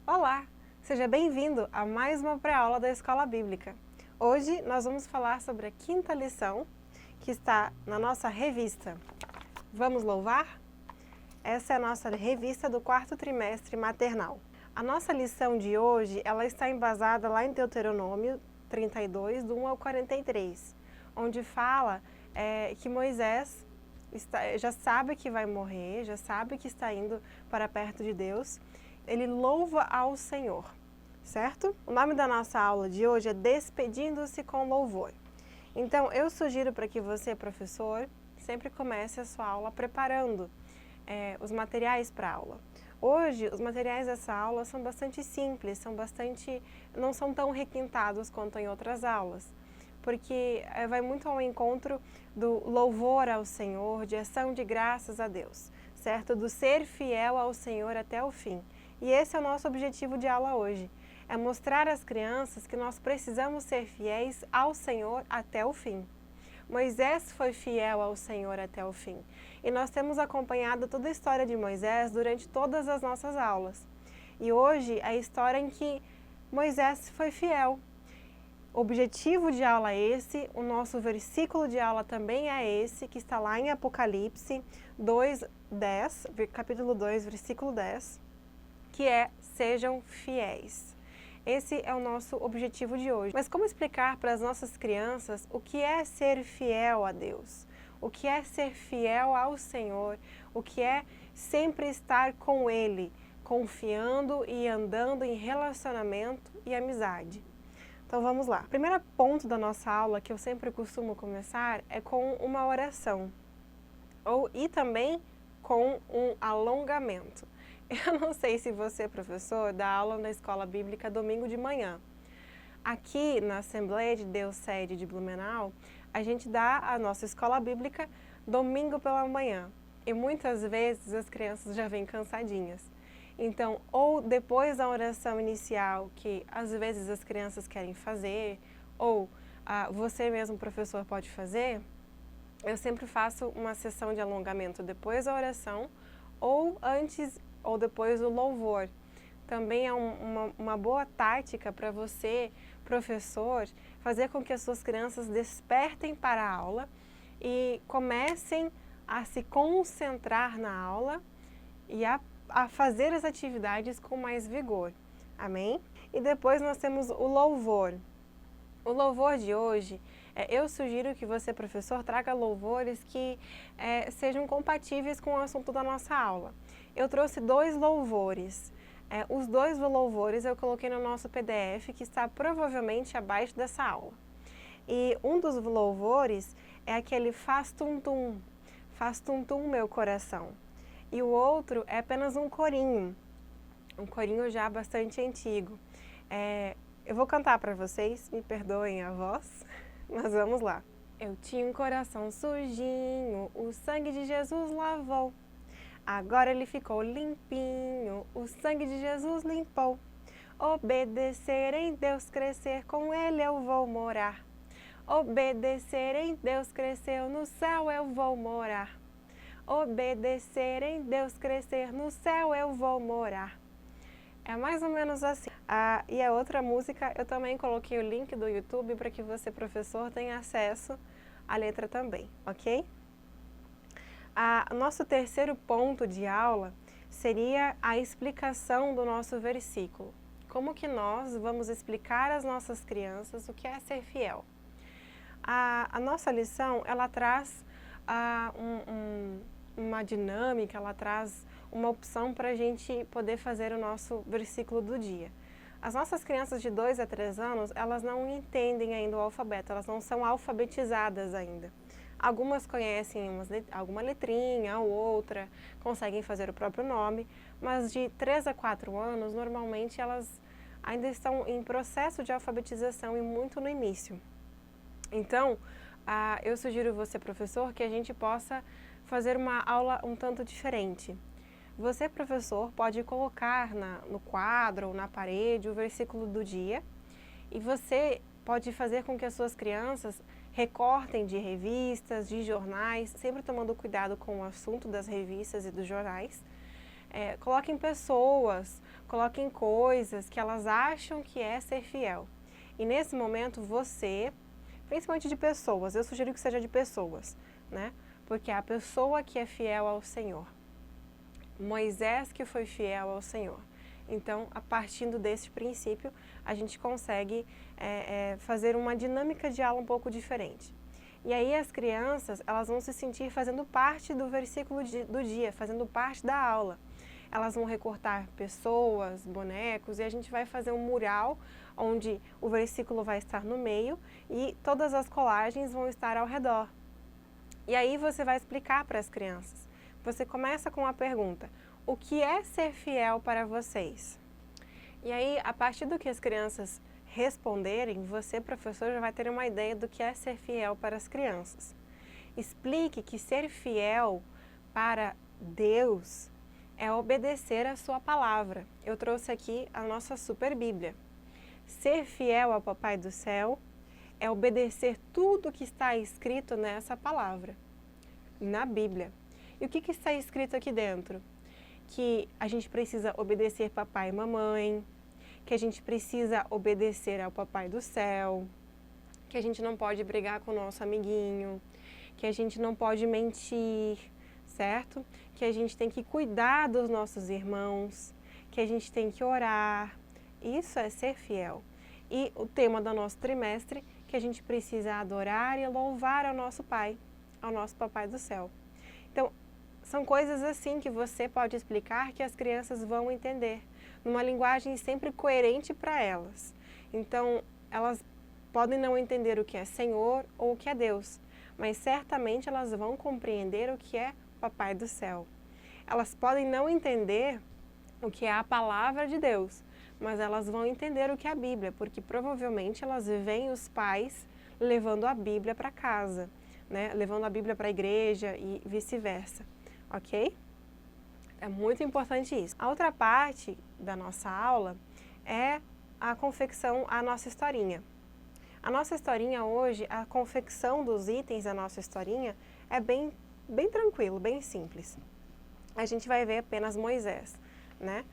Olá! Seja bem-vindo a mais uma pré-aula da Escola Bíblica. Hoje nós vamos falar sobre a quinta lição que está na nossa revista. Vamos louvar? Essa é a nossa revista do quarto trimestre maternal. A nossa lição de hoje, ela está embasada lá em Deuteronômio 32, do 1 ao 43, onde fala que Moisés já sabe que vai morrer, já sabe que está indo para perto de Deus. Ele louva ao Senhor, certo? O nome da nossa aula de hoje é Despedindo-se com Louvor. Então, eu sugiro para que você, professor, sempre comece a sua aula preparando os materiais para a aula. Hoje, os materiais dessa aula são bastante simples, não são tão requintados quanto em outras aulas, porque vai muito ao encontro do louvor ao Senhor, de ação de graças a Deus, certo? Do ser fiel ao Senhor até o fim. E esse é o nosso objetivo de aula hoje, é mostrar às crianças que nós precisamos ser fiéis ao Senhor até o fim. Moisés foi fiel ao Senhor até o fim, e nós temos acompanhado toda a história de Moisés durante todas as nossas aulas. E hoje é a história em que Moisés foi fiel. O objetivo de aula é esse, o nosso versículo de aula também é esse, que está lá em Apocalipse 2:10, capítulo 2, versículo 10, que é: sejam fiéis. Esse é o nosso objetivo de hoje. Mas como explicar para as nossas crianças o que é ser fiel a Deus? O que é ser fiel ao Senhor? O que é sempre estar com Ele, confiando e andando em relacionamento e amizade? Então vamos lá. O primeiro ponto da nossa aula, que eu sempre costumo começar, é com uma oração. E também com um alongamento. Eu não sei se você, professor, dá aula na Escola Bíblica domingo de manhã. Aqui na Assembleia de Deus Sede de Blumenau, a gente dá a nossa Escola Bíblica domingo pela manhã. E muitas vezes as crianças já vêm cansadinhas. Então, ou depois da oração inicial, que às vezes as crianças querem fazer, ou você mesmo, professor, pode fazer, eu sempre faço uma sessão de alongamento depois da oração, ou antes ou depois do louvor. Também é uma boa tática para você, professor, fazer com que as suas crianças despertem para a aula e comecem a se concentrar na aula e a fazer as atividades com mais vigor. Amém? E depois nós temos o louvor. O louvor de hoje, eu sugiro que você, professor, traga louvores que sejam compatíveis com o assunto da nossa aula. Eu trouxe 2 louvores. Os 2 louvores eu coloquei no nosso PDF, que está provavelmente abaixo dessa aula. E um dos louvores é aquele faz tum-tum meu coração. E o outro é apenas um corinho já bastante antigo. Eu vou cantar para vocês, me perdoem a voz, mas vamos lá. Eu tinha um coração sujinho, o sangue de Jesus lavou. Agora ele ficou limpinho, o sangue de Jesus limpou. Obedecer em Deus, crescer, com Ele eu vou morar. Obedecer em Deus, crescer, no céu eu vou morar. Obedecer em Deus, crescer, no céu eu vou morar. É mais ou menos assim. E a outra música, eu também coloquei o link do YouTube para que você, professor, tenha acesso à letra também, ok? Nosso terceiro ponto de aula seria a explicação do nosso versículo. Como que nós vamos explicar às nossas crianças o que é ser fiel? A nossa lição, ela traz uma dinâmica, ela traz uma opção para a gente poder fazer o nosso versículo do dia. As nossas crianças de 2 a 3 anos, elas não entendem ainda o alfabeto, elas não são alfabetizadas ainda. Algumas conhecem alguma letrinha ou outra, conseguem fazer o próprio nome, mas de 3 a 4 anos, normalmente elas ainda estão em processo de alfabetização e muito no início. Então, eu sugiro você, professor, que a gente possa fazer uma aula um tanto diferente. Você, professor, pode colocar no quadro ou na parede o versículo do dia e você pode fazer com que as suas crianças recortem de revistas, de jornais, sempre tomando cuidado com o assunto das revistas e dos jornais, coloquem pessoas, coloquem coisas que elas acham que é ser fiel. E nesse momento você, principalmente de pessoas, eu sugiro que seja de pessoas, né? Porque é a pessoa que é fiel ao Senhor. Moisés que foi fiel ao Senhor. Então, a partir desse princípio, a gente consegue fazer uma dinâmica de aula um pouco diferente. E aí as crianças, elas vão se sentir fazendo parte do versículo do dia, fazendo parte da aula. Elas vão recortar pessoas, bonecos, e a gente vai fazer um mural onde o versículo vai estar no meio e todas as colagens vão estar ao redor. E aí você vai explicar para as crianças. Você começa com a pergunta: o que é ser fiel para vocês? E aí, a partir do que as crianças responderem, você, professor, já vai ter uma ideia do que é ser fiel para as crianças. Explique que ser fiel para Deus é obedecer a sua palavra. Eu trouxe aqui a nossa super Bíblia. Ser fiel ao Papai do Céu é obedecer tudo que está escrito nessa palavra, na Bíblia. E o que está escrito aqui dentro? Que a gente precisa obedecer papai e mamãe, que a gente precisa obedecer ao Papai do Céu, que a gente não pode brigar com o nosso amiguinho, que a gente não pode mentir, certo? Que a gente tem que cuidar dos nossos irmãos, que a gente tem que orar. Isso é ser fiel. E o tema do nosso trimestre, que a gente precisa adorar e louvar ao nosso Pai, ao nosso Papai do Céu. Então, são coisas assim que você pode explicar que as crianças vão entender, numa linguagem sempre coerente para elas. Então, elas podem não entender o que é Senhor ou o que é Deus, mas certamente elas vão compreender o que é Papai do Céu. Elas podem não entender o que é a palavra de Deus, mas elas vão entender o que é a Bíblia, porque provavelmente elas veem os pais levando a Bíblia para casa, né? Levando a Bíblia para a igreja e vice-versa. Ok? É muito importante isso. A outra parte da nossa aula é a confecção, a nossa historinha. A nossa historinha hoje, a confecção dos itens da nossa historinha é bem tranquilo, bem simples. A gente vai ver apenas Moisés, né?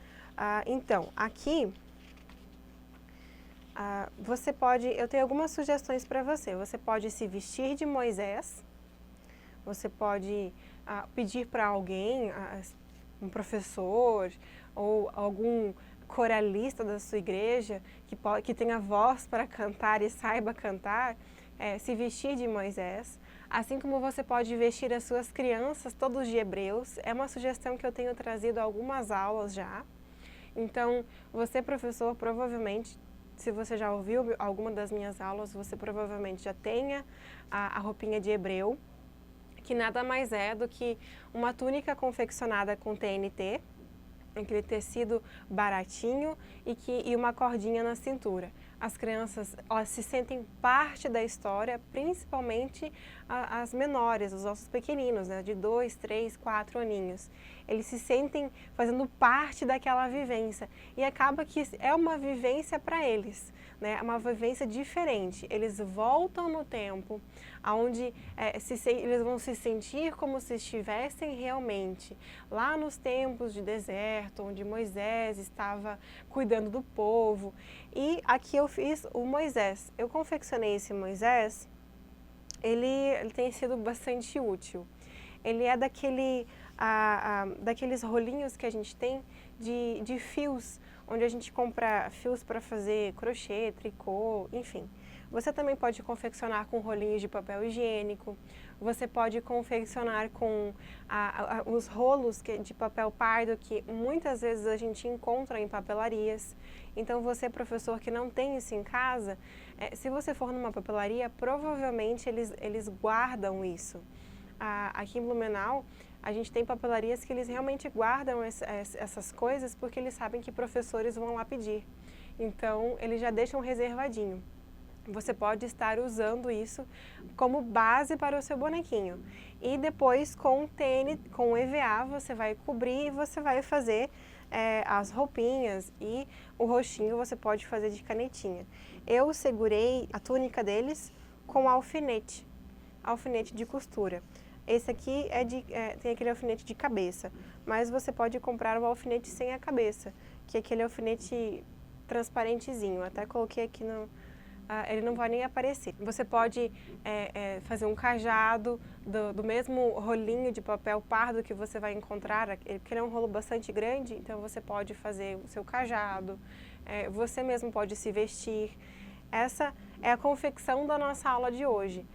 Então, aqui, você pode, eu tenho algumas sugestões para você. Você pode se vestir de Moisés, você pode pedir para alguém, um professor ou algum coralista da sua igreja que tenha voz para cantar e saiba cantar, se vestir de Moisés. Assim como você pode vestir as suas crianças todos de hebreus. É uma sugestão que eu tenho trazido a algumas aulas já. Então, você, professor, provavelmente, se você já ouviu alguma das minhas aulas, você provavelmente já tenha a roupinha de hebreu, que nada mais é do que uma túnica confeccionada com TNT, aquele tecido baratinho e uma cordinha na cintura. As crianças, elas se sentem parte da história, principalmente as menores, os nossos pequeninos, né, de 2, 3, 4 aninhos. Eles se sentem fazendo parte daquela vivência e acaba que é uma vivência para eles, né, uma vivência diferente. Eles voltam no tempo, onde eles vão se sentir como se estivessem realmente lá nos tempos de deserto, onde Moisés estava cuidando do povo. E aqui eu fiz o Moisés. Eu confeccionei esse Moisés, ele tem sido bastante útil. Ele é daqueles rolinhos que a gente tem de fios, onde a gente compra fios para fazer crochê, tricô, enfim. Você também pode confeccionar com rolinhos de papel higiênico, você pode confeccionar com os rolos de papel pardo que muitas vezes a gente encontra em papelarias. Então você, professor, que não tem isso em casa, se você for numa papelaria, provavelmente eles guardam isso. Aqui em Blumenau, a gente tem papelarias que eles realmente guardam essas coisas porque eles sabem que professores vão lá pedir. Então, eles já deixam reservadinho. Você pode estar usando isso como base para o seu bonequinho. E depois, com EVA, você vai cobrir e você vai fazer as roupinhas e o rostinho você pode fazer de canetinha. Eu segurei a túnica deles com alfinete de costura. Esse aqui tem aquele alfinete de cabeça, mas você pode comprar o alfinete sem a cabeça, que é aquele alfinete transparentezinho. Até coloquei aqui ele não vai nem aparecer. Você pode fazer um cajado do mesmo rolinho de papel pardo que você vai encontrar, porque ele é um rolo bastante grande, então você pode fazer o seu cajado, você mesmo pode se vestir. Essa é a confecção da nossa aula de hoje.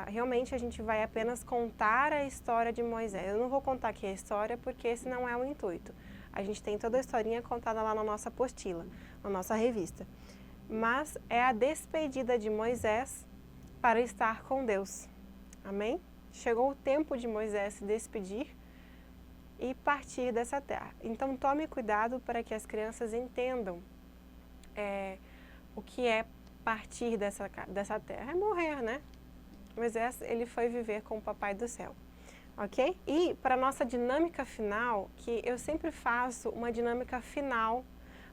Realmente a gente vai apenas contar a história de Moisés. Eu não vou contar aqui a história porque esse não é o intuito. A gente tem toda a historinha contada lá na nossa apostila, na nossa revista. Mas é a despedida de Moisés para estar com Deus. Amém? Chegou o tempo de Moisés se despedir e partir dessa terra. Então tome cuidado para que as crianças entendam o que é partir dessa terra. É morrer, né? Moisés, ele foi viver com o Papai do Céu. Ok? E para a nossa dinâmica final, que eu sempre faço uma dinâmica final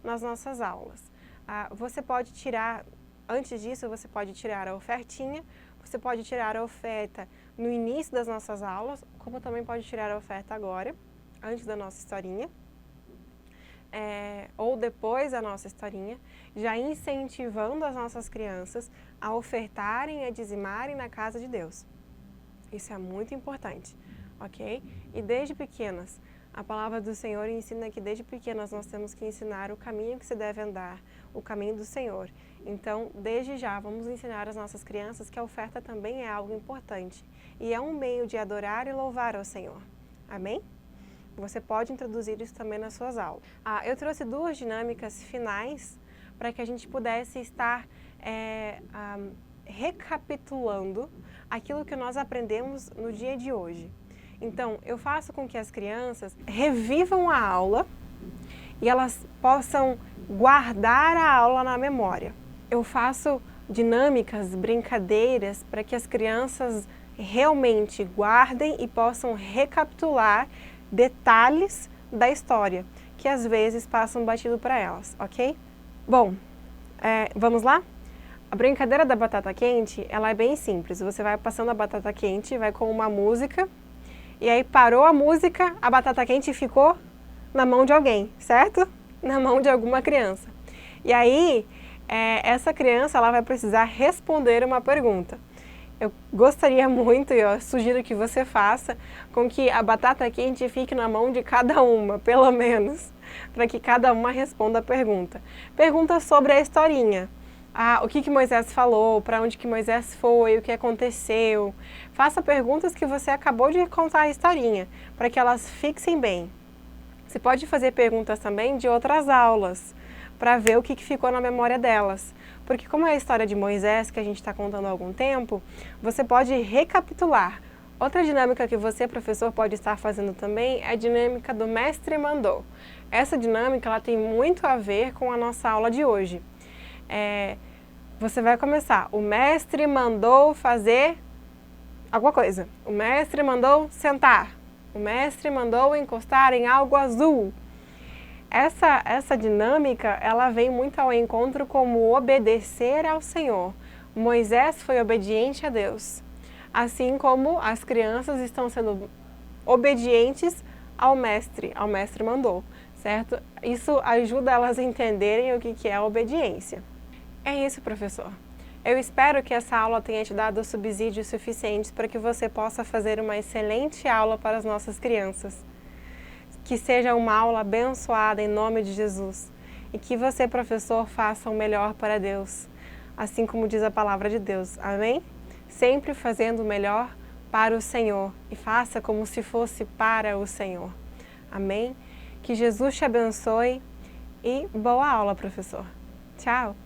nas nossas aulas. Você pode tirar, antes disso, você pode tirar a ofertinha, você pode tirar a oferta no início das nossas aulas, como também pode tirar a oferta agora, antes da nossa historinha, ou depois da nossa historinha, já incentivando as nossas crianças a ofertarem e a dizimarem na casa de Deus. Isso é muito importante, ok? E desde pequenas, a palavra do Senhor ensina que desde pequenas nós temos que ensinar o caminho que se deve andar, o caminho do Senhor. Então, desde já, vamos ensinar às nossas crianças que a oferta também é algo importante e é um meio de adorar e louvar ao Senhor. Amém? Você pode introduzir isso também nas suas aulas. Eu trouxe duas dinâmicas finais para que a gente pudesse estar recapitulando aquilo que nós aprendemos no dia de hoje. Então, eu faço com que as crianças revivam a aula e elas possam guardar a aula na memória. Eu faço dinâmicas, brincadeiras, para que as crianças realmente guardem e possam recapitular detalhes da história, que às vezes passam batido para elas, ok? Bom, vamos lá? A brincadeira da batata quente, ela é bem simples. Você vai passando a batata quente, vai com uma música, e aí parou a música, a batata quente ficou na mão de alguém, certo? Na mão de alguma criança. E aí, essa criança ela vai precisar responder uma pergunta. Eu gostaria muito, e eu sugiro que você faça, com que a batata quente fique na mão de cada uma, pelo menos, para que cada uma responda a pergunta. Pergunta sobre a historinha. O que Moisés falou, para onde que Moisés foi, o que aconteceu. Faça perguntas que você acabou de contar a historinha, para que elas fixem bem. Você pode fazer perguntas também de outras aulas, para ver o que ficou na memória delas. Porque como é a história de Moisés, que a gente está contando há algum tempo, você pode recapitular. Outra dinâmica que você, professor, pode estar fazendo também é a dinâmica do mestre mandou. Essa dinâmica ela tem muito a ver com a nossa aula de hoje. Você vai começar, o mestre mandou fazer alguma coisa, o mestre mandou sentar, o mestre mandou encostar em algo azul. Essa dinâmica, ela vem muito ao encontro como obedecer ao Senhor. Moisés foi obediente a Deus, assim como as crianças estão sendo obedientes ao mestre mandou, certo? Isso ajuda elas a entenderem o que é a obediência. É isso, professor. Eu espero que essa aula tenha te dado subsídios suficientes para que você possa fazer uma excelente aula para as nossas crianças. Que seja uma aula abençoada em nome de Jesus. E que você, professor, faça o melhor para Deus, assim como diz a palavra de Deus. Amém? Sempre fazendo o melhor para o Senhor e faça como se fosse para o Senhor. Amém? Que Jesus te abençoe e boa aula, professor. Tchau!